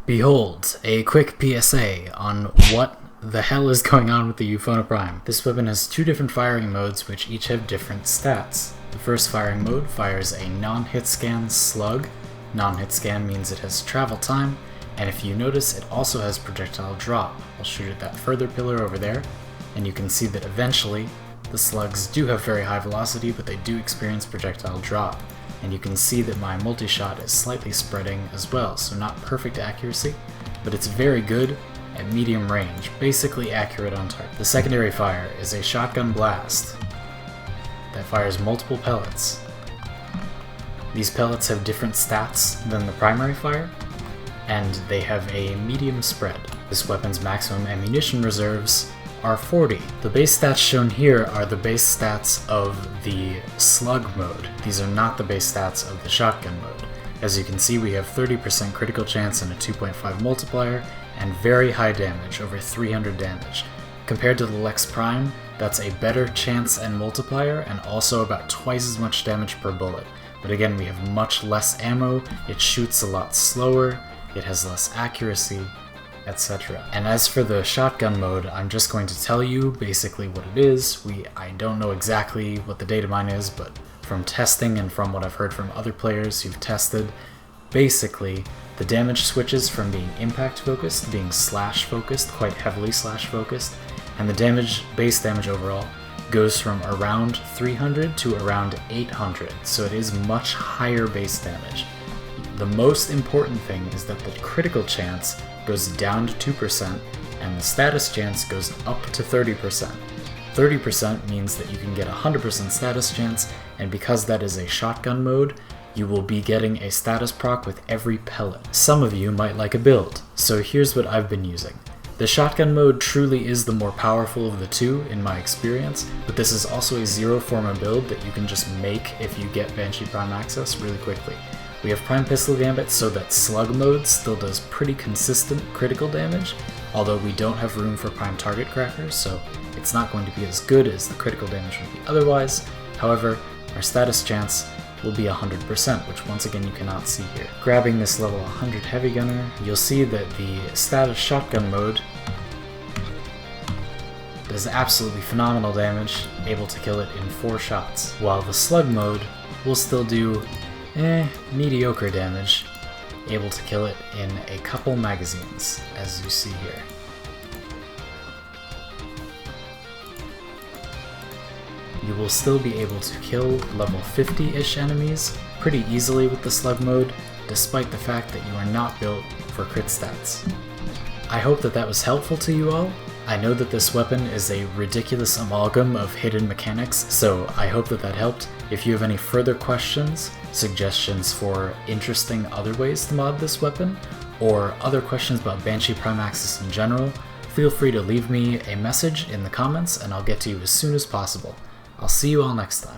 Behold, a quick PSA on what the hell is going on with the Euphona Prime. This weapon has two different firing modes which each have different stats. The first firing mode fires a non-hit scan slug. Non-hit scan means it has travel time, and if you notice it also has projectile drop. I'll shoot at that further pillar over there, and you can see that eventually the slugs do have very high velocity, but they do experience projectile drop. And you can see that my multi-shot is slightly spreading as well, so not perfect accuracy, but it's very good at medium range, basically accurate on target. The secondary fire is a shotgun blast that fires multiple pellets. These pellets have different stats than the primary fire, and they have a medium spread. This weapon's maximum ammunition reserves are 40. The base stats shown here are the base stats of the slug mode. These are not the base stats of the shotgun mode. As you can see, we have 30% critical chance and a 2.5 multiplier, and very high damage, over 300 damage. Compared to the Lex Prime, that's a better chance and multiplier, and also about twice as much damage per bullet. But again, we have much less ammo, it shoots a lot slower, it has less accuracy, etc. And as for the shotgun mode, I'm just going to tell you basically what it is. I don't know exactly what the data mine is, but from testing and from what I've heard from other players who've tested, basically the damage switches from being impact focused to being slash focused, quite heavily slash focused, and the base damage overall goes from around 300 to around 800, so it is much higher base damage. The most important thing is that the critical chance goes down to 2%, and the status chance goes up to 30%. 30% means that you can get 100% status chance, and because that is a shotgun mode, you will be getting a status proc with every pellet. Some of you might like a build, so here's what I've been using. The shotgun mode truly is the more powerful of the two in my experience, but this is also a zero forma build that you can just make if you get Banshee Prime Access really quickly. We have Prime Pistol Gambit so that slug mode still does pretty consistent critical damage, although we don't have room for Prime Target Crackers, so it's not going to be as good as the critical damage would be otherwise. However, our status chance will be 100%, which once again you cannot see here. Grabbing this level 100 Heavy Gunner, you'll see that the status shotgun mode does absolutely phenomenal damage, able to kill it in 4 shots, while the slug mode will still do mediocre damage, able to kill it in a couple magazines, as you see here. You will still be able to kill level 50-ish enemies pretty easily with the slug mode, despite the fact that you are not built for crit stats. I hope that was helpful to you all. I know that this weapon is a ridiculous amalgam of hidden mechanics, so I hope that helped. If you have any further questions, suggestions for interesting other ways to mod this weapon, or other questions about Banshee Prime Access in general, feel free to leave me a message in the comments and I'll get to you as soon as possible. I'll see you all next time.